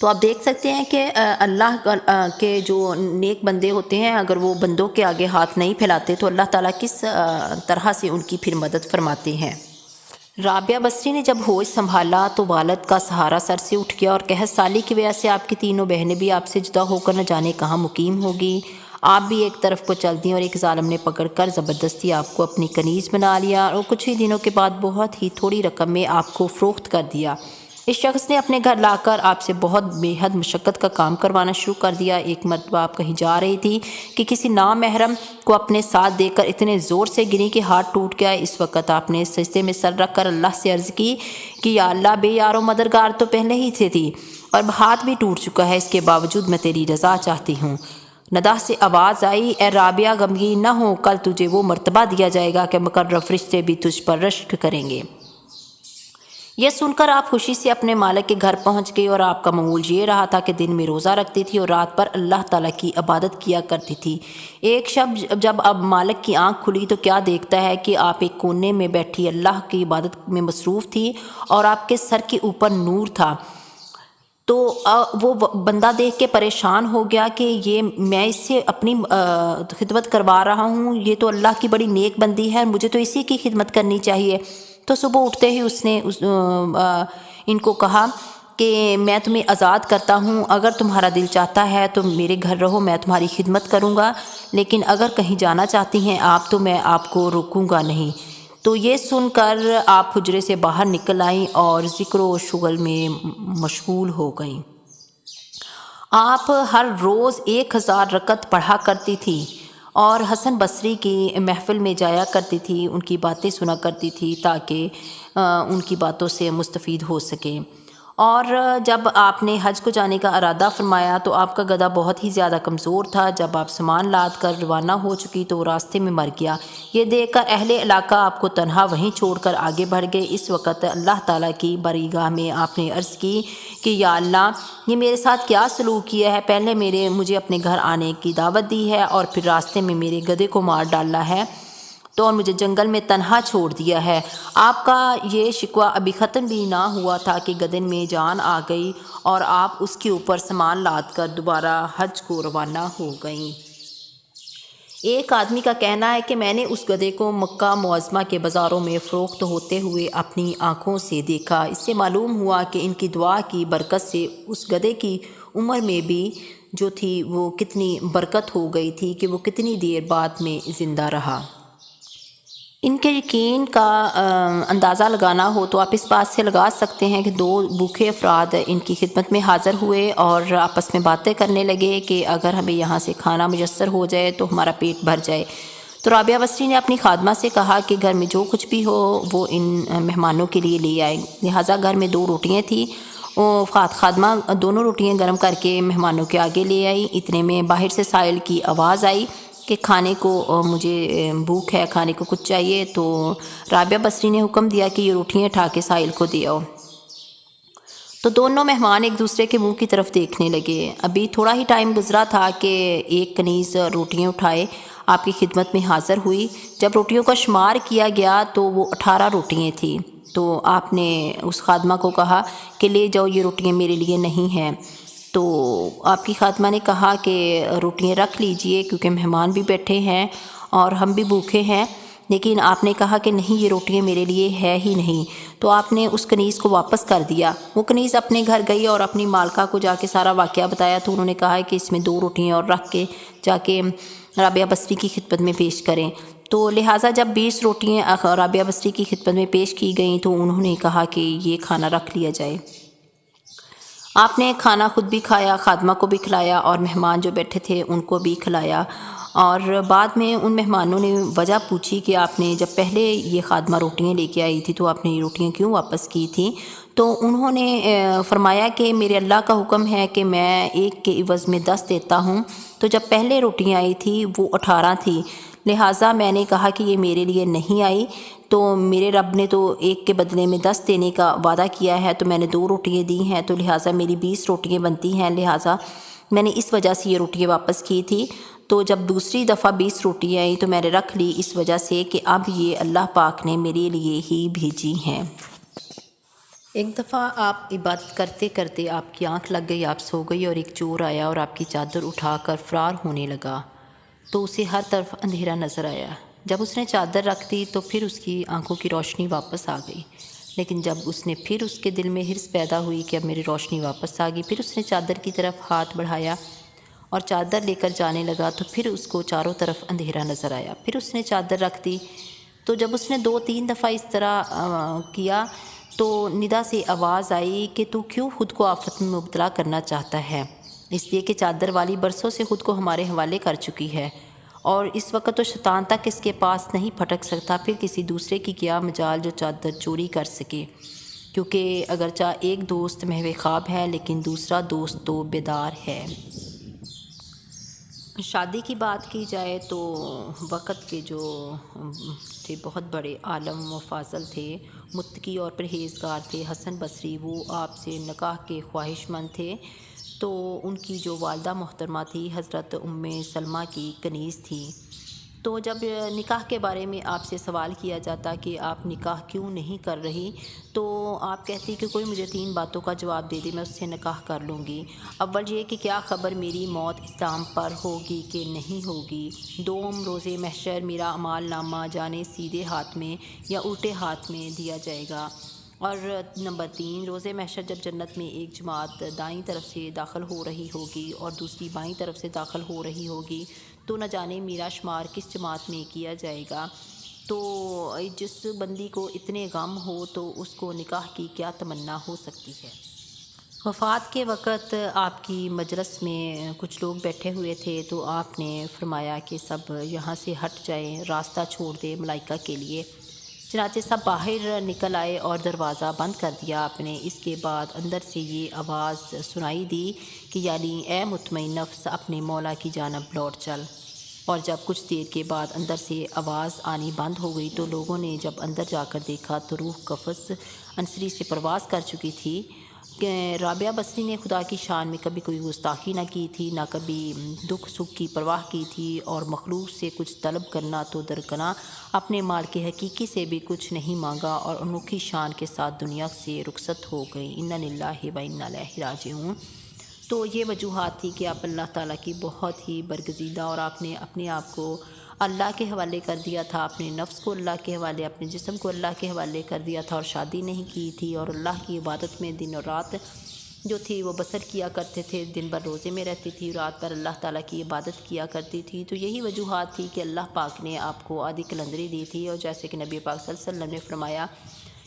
تو آپ دیکھ سکتے ہیں کہ اللہ کے جو نیک بندے ہوتے ہیں، اگر وہ بندوں کے آگے ہاتھ نہیں پھیلاتے تو اللہ تعالیٰ کس طرح سے ان کی پھر مدد فرماتے ہیں۔ رابعہ بصری نے جب ہوش سنبھالا تو والد کا سہارا سر سے اٹھ گیا اور قحط سالی کی وجہ سے آپ کی تینوں بہنیں بھی آپ سے جدا ہو کر نہ جانے کہاں مقیم ہوگی۔ آپ بھی ایک طرف کو چل دیں اور ایک ظالم نے پکڑ کر زبردستی آپ کو اپنی کنیز بنا لیا اور کچھ ہی دنوں کے بعد بہت ہی تھوڑی رقم میں آپ کو فروخت کر دیا۔ اس شخص نے اپنے گھر لا کر آپ سے بہت بے حد مشقت کا کام کروانا شروع کر دیا۔ ایک مرتبہ آپ کہیں جا رہی تھی کہ کسی نامحرم کو اپنے ساتھ دے کر اتنے زور سے گری کہ ہاتھ ٹوٹ گیا۔ اس وقت آپ نے سجدے میں سر رکھ کر اللہ سے عرض کی کہ یا اللہ، بے یار و مددگار تو پہلے ہی سے تھی اور ہاتھ بھی ٹوٹ چکا ہے، اس کے باوجود میں تیری رضا چاہتی ہوں۔ ندا سے آواز آئی، اے رابعہ غمگین نہ ہو، کل تجھے وہ مرتبہ دیا جائے گا کہ مقرب فرشتے بھی تجھ پر رشک کریں گے۔ یہ سن کر آپ خوشی سے اپنے مالک کے گھر پہنچ گئی اور آپ کا معمول یہ رہا تھا کہ دن میں روزہ رکھتی تھی اور رات پر اللہ تعالیٰ کی عبادت کیا کرتی تھی۔ ایک شب جب اب مالک کی آنکھ کھلی تو کیا دیکھتا ہے کہ آپ ایک کونے میں بیٹھی اللہ کی عبادت میں مصروف تھی اور آپ کے سر کے اوپر نور تھا۔ تو وہ بندہ دیکھ کے پریشان ہو گیا کہ یہ میں اس سے اپنی خدمت کروا رہا ہوں، یہ تو اللہ کی بڑی نیک بندی ہے، مجھے تو اسی کی خدمت کرنی چاہیے۔ تو صبح اٹھتے ہی اس نے ان کو کہا کہ میں تمہیں آزاد کرتا ہوں، اگر تمہارا دل چاہتا ہے تو میرے گھر رہو، میں تمہاری خدمت کروں گا، لیکن اگر کہیں جانا چاہتی ہیں آپ تو میں آپ کو روکوں گا نہیں۔ تو یہ سن کر آپ حجرے سے باہر نکل آئیں اور ذکر و شغل میں مشغول ہو گئیں۔ آپ ہر روز 1000 رکعت پڑھا کرتی تھی اور حسن بصری کی محفل میں جایا کرتی تھی، ان کی باتیں سنا کرتی تھی تاکہ ان کی باتوں سے مستفید ہو سکیں۔ اور جب آپ نے حج کو جانے کا ارادہ فرمایا تو آپ کا گدھا بہت ہی زیادہ کمزور تھا۔ جب آپ سامان لاد کر روانہ ہو چکی تو وہ راستے میں مر گیا۔ یہ دیکھ کر اہل علاقہ آپ کو تنہا وہیں چھوڑ کر آگے بڑھ گئے۔ اس وقت اللہ تعالیٰ کی بارگاہ میں آپ نے عرض کی کہ یا اللہ، یہ میرے ساتھ کیا سلوک کیا ہے؟ پہلے مجھے اپنے گھر آنے کی دعوت دی ہے اور پھر راستے میں میرے گدھے کو مار ڈالا ہے تو اور مجھے جنگل میں تنہا چھوڑ دیا ہے۔ آپ کا یہ شکوہ ابھی ختم بھی نہ ہوا تھا کہ گدھے میں جان آ گئی اور آپ اس کے اوپر سامان لاد کر دوبارہ حج کو روانہ ہو گئیں۔ ایک آدمی کا کہنا ہے کہ میں نے اس گدھے کو مکہ معظمہ کے بازاروں میں فروخت ہوتے ہوئے اپنی آنکھوں سے دیکھا۔ اس سے معلوم ہوا کہ ان کی دعا کی برکت سے اس گدھے کی عمر میں بھی جو تھی وہ کتنی برکت ہو گئی تھی کہ وہ کتنی دیر بعد میں زندہ رہا۔ ان کے یقین کا اندازہ لگانا ہو تو آپ اس بات سے لگا سکتے ہیں کہ 2 بھوکے افراد ان کی خدمت میں حاضر ہوئے اور آپس میں باتیں کرنے لگے کہ اگر ہمیں یہاں سے کھانا میسر ہو جائے تو ہمارا پیٹ بھر جائے۔ تو رابعہ بصری نے اپنی خادمہ سے کہا کہ گھر میں جو کچھ بھی ہو وہ ان مہمانوں کے لیے لے آئے۔ لہٰذا گھر میں 2 روٹیاں تھیں، خادمہ دونوں روٹیاں گرم کر کے مہمانوں کے آگے لے آئی۔ اتنے میں باہر سے سائل کی آواز آئی کہ کھانے کو مجھے بھوک ہے، کھانے کو کچھ چاہیے۔ تو رابعہ بصری نے حکم دیا کہ یہ روٹیاں اٹھا کے سائل کو دے آؤ۔ تو دونوں مہمان ایک دوسرے کے منہ کی طرف دیکھنے لگے۔ ابھی تھوڑا ہی ٹائم گزرا تھا کہ ایک کنیز روٹیاں اٹھائے آپ کی خدمت میں حاضر ہوئی۔ جب روٹیوں کا شمار کیا گیا تو وہ 18 روٹیاں تھیں۔ تو آپ نے اس خادمہ کو کہا کہ لے جاؤ، یہ روٹیاں میرے لیے نہیں ہیں۔ تو آپ کی خادمہ نے کہا کہ روٹیاں رکھ لیجئے کیونکہ مہمان بھی بیٹھے ہیں اور ہم بھی بھوکے ہیں، لیکن آپ نے کہا کہ نہیں، یہ روٹیاں میرے لیے ہے ہی نہیں۔ تو آپ نے اس کنیز کو واپس کر دیا۔ وہ کنیز اپنے گھر گئی اور اپنی مالکہ کو جا کے سارا واقعہ بتایا تو انہوں نے کہا کہ اس میں 2 روٹیاں اور رکھ کے جا کے رابعہ بصری کی خدمت میں پیش کریں۔ تو لہٰذا جب 20 روٹیاں رابعہ بصری کی خدمت میں پیش کی گئیں تو انہوں نے کہا کہ یہ کھانا رکھ لیا جائے۔ آپ نے کھانا خود بھی کھایا، خادمہ کو بھی کھلایا اور مہمان جو بیٹھے تھے ان کو بھی کھلایا۔ اور بعد میں ان مہمانوں نے وجہ پوچھی کہ آپ نے جب پہلے یہ خادمہ روٹیاں لے کے آئی تھی تو آپ نے یہ روٹیاں کیوں واپس کی تھیں؟ تو انہوں نے فرمایا کہ میرے اللہ کا حکم ہے کہ میں 1 کے عوض میں 10 دیتا ہوں۔ تو جب پہلے روٹیاں آئی تھی وہ 18 تھی، لہٰذا میں نے کہا کہ یہ میرے لیے نہیں آئی، تو میرے رب نے تو 1 کے بدلے میں 10 دینے کا وعدہ کیا ہے، تو میں نے 2 روٹیاں دی ہیں، تو لہٰذا میری 20 روٹیاں بنتی ہیں، لہٰذا میں نے اس وجہ سے یہ روٹیاں واپس کی تھی۔ تو جب دوسری دفعہ 20 روٹیاں آئیں تو میں نے رکھ لی اس وجہ سے کہ اب یہ اللہ پاک نے میرے لیے ہی بھیجی ہیں۔ ایک دفعہ آپ عبادت کرتے کرتے آپ کی آنکھ لگ گئی، آپ سو گئی اور ایک چور آیا اور آپ کی چادر اٹھا کر فرار ہونے لگا، تو اسے ہر طرف اندھیرا نظر آیا۔ جب اس نے چادر رکھ دی تو پھر اس کی آنکھوں کی روشنی واپس آ گئی، لیکن جب اس نے پھر اس کے دل میں حرص پیدا ہوئی کہ اب میری روشنی واپس آ گئی، پھر اس نے چادر کی طرف ہاتھ بڑھایا اور چادر لے کر جانے لگا تو پھر اس کو چاروں طرف اندھیرا نظر آیا۔ پھر اس نے چادر رکھ دی، تو جب اس نے 2-3 دفعہ اس طرح کیا تو ندا سے آواز آئی کہ تو کیوں خود کو آفت میں مبتلا کرنا چاہتا ہے؟ اس لیے کہ چادر والی برسوں سے خود کو ہمارے حوالے کر چکی ہے، اور اس وقت تو شیطان تک اس کے پاس نہیں پھٹک سکتا، پھر کسی دوسرے کی کیا مجال جو چادر چوری کر سکے، کیونکہ اگرچہ ایک دوست محو خواب ہے لیکن دوسرا دوست تو بیدار ہے۔ شادی کی بات کی جائے تو وقت کے جو تھے بہت بڑے عالم و فاضل تھے، متقی اور پرہیزگار تھے، حسن بصری، وہ آپ سے نکاح کے خواہش مند تھے۔ تو ان کی جو والدہ محترمہ تھی حضرت ام سلمہ کی کنیز تھی، تو جب نکاح کے بارے میں آپ سے سوال کیا جاتا کہ آپ نکاح کیوں نہیں کر رہی، تو آپ کہتی کہ کوئی مجھے 3 باتوں کا جواب دے دے میں اس سے نکاح کر لوں گی۔ اول یہ کہ کیا خبر میری موت اسلام پر ہوگی کہ نہیں ہوگی، دوم روز محشر میرا اعمال نامہ جانے سیدھے ہاتھ میں یا الٹے ہاتھ میں دیا جائے گا، اور نمبر 3 روز محشر جب جنت میں ایک جماعت دائیں طرف سے داخل ہو رہی ہوگی اور دوسری بائیں طرف سے داخل ہو رہی ہوگی، تو نہ جانے میرا شمار کس جماعت میں کیا جائے گا۔ تو جس بندی کو اتنے غم ہو تو اس کو نکاح کی کیا تمنا ہو سکتی ہے۔ وفات کے وقت آپ کی مجلس میں کچھ لوگ بیٹھے ہوئے تھے، تو آپ نے فرمایا کہ سب یہاں سے ہٹ جائیں، راستہ چھوڑ دیں ملائکہ کے لیے۔ چنانچہ سب باہر نکل آئے اور دروازہ بند کر دیا آپ نے۔ اس کے بعد اندر سے یہ آواز سنائی دی کہ یعنی اے مطمئن نفس اپنے مولا کی جانب لوٹ چل، اور جب کچھ دیر کے بعد اندر سے آواز آنی بند ہو گئی تو لوگوں نے جب اندر جا کر دیکھا تو روح قفس انصری سے پرواز کر چکی تھی کہ رابعہ بصری نے خدا کی شان میں کبھی کوئی گستاخی نہ کی تھی، نہ کبھی دکھ سکھ کی پرواہ کی تھی، اور مخلوق سے کچھ طلب کرنا تو درکنہ اپنے مال کے حقیقی سے بھی کچھ نہیں مانگا، اور انوکھی شان کے ساتھ دنیا سے رخصت ہو گئی۔ انا للہ و انا الیہ راجعون۔ تو یہ وجوہات تھی کہ آپ اللہ تعالیٰ کی بہت ہی برگزیدہ، اور آپ نے اپنے آپ کو اللہ کے حوالے کر دیا تھا، اپنے نفس کو اللہ کے حوالے، اپنے جسم کو اللہ کے حوالے کر دیا تھا، اور شادی نہیں کی تھی، اور اللہ کی عبادت میں دن اور رات جو تھی وہ بسر کیا کرتے تھے، دن بھر روزے میں رہتی تھی، رات بھر اللہ تعالیٰ کی عبادت کیا کرتی تھی۔ تو یہی وجوہات تھی کہ اللہ پاک نے آپ کو آدھی قلندری دی تھی، اور جیسے کہ نبی پاک صلی اللہ علیہ وسلم نے فرمایا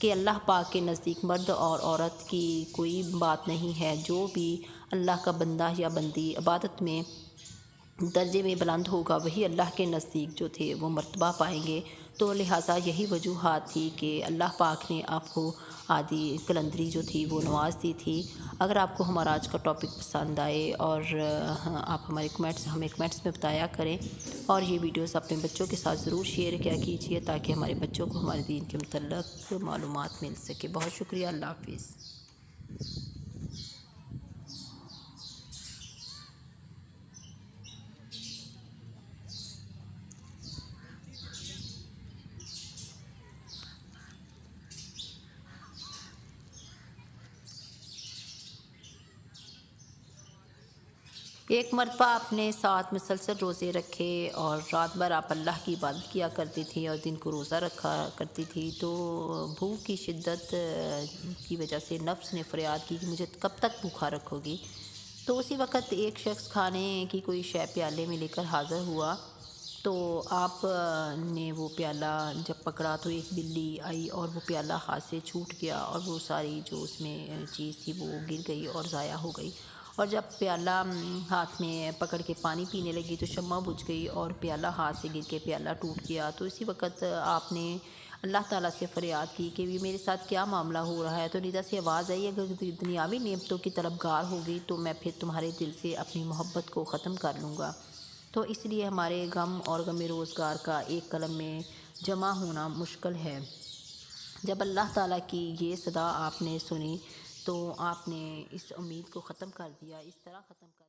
کہ اللہ پاک کے نزدیک مرد اور عورت کی کوئی بات نہیں ہے، جو بھی اللہ کا بندہ یا بندی عبادت میں درجے میں بلند ہوگا وہی اللہ کے نزدیک جو تھے وہ مرتبہ پائیں گے۔ تو لہٰذا یہی وجوہات تھی کہ اللہ پاک نے آپ کو آدھی قلندری جو تھی وہ نواز دی تھی۔ اگر آپ کو ہمارا آج کا ٹاپک پسند آئے اور آپ ہمیں کمنٹس میں بتایا کریں، اور یہ ویڈیوز اپنے بچوں کے ساتھ ضرور شیئر کیا کیجیے تاکہ ہمارے بچوں کو ہمارے دین کے متعلق معلومات مل سکے۔ بہت شکریہ، اللہ حافظ۔ ایک مرتبہ آپ نے 7 مسلسل روزے رکھے اور رات بھر آپ اللہ کی عبادت کیا کرتی تھی اور دن کو روزہ رکھا کرتی تھی، تو بھوک کی شدت کی وجہ سے نفس نے فریاد کی کہ مجھے کب تک بھوکا رکھو گی۔ تو اسی وقت ایک شخص کھانے کی کوئی شے پیالے میں لے کر حاضر ہوا، تو آپ نے وہ پیالہ جب پکڑا تو ایک بلی آئی اور وہ پیالہ ہاتھ سے چھوٹ گیا، اور وہ ساری جو اس میں چیز تھی وہ گر گئی اور ضائع ہو گئی، اور جب پیالہ ہاتھ میں پکڑ کے پانی پینے لگی تو شمع بجھ گئی اور پیالہ ہاتھ سے گر کے پیالہ ٹوٹ گیا۔ تو اسی وقت آپ نے اللہ تعالیٰ سے فریاد کی کہ یہ میرے ساتھ کیا معاملہ ہو رہا ہے۔ تو ندا سے آواز آئی، اگر دنیاوی نعمتوں کی طلبگار ہوگی تو میں پھر تمہارے دل سے اپنی محبت کو ختم کر لوں گا۔ تو اس لیے ہمارے غم اور غم روزگار کا ایک قلم میں جمع ہونا مشکل ہے۔ جب اللہ تعالیٰ کی یہ صدا آپ نے سنی تو آپ نے اس امید کو ختم کر دیا، اس طرح ختم کر دیا۔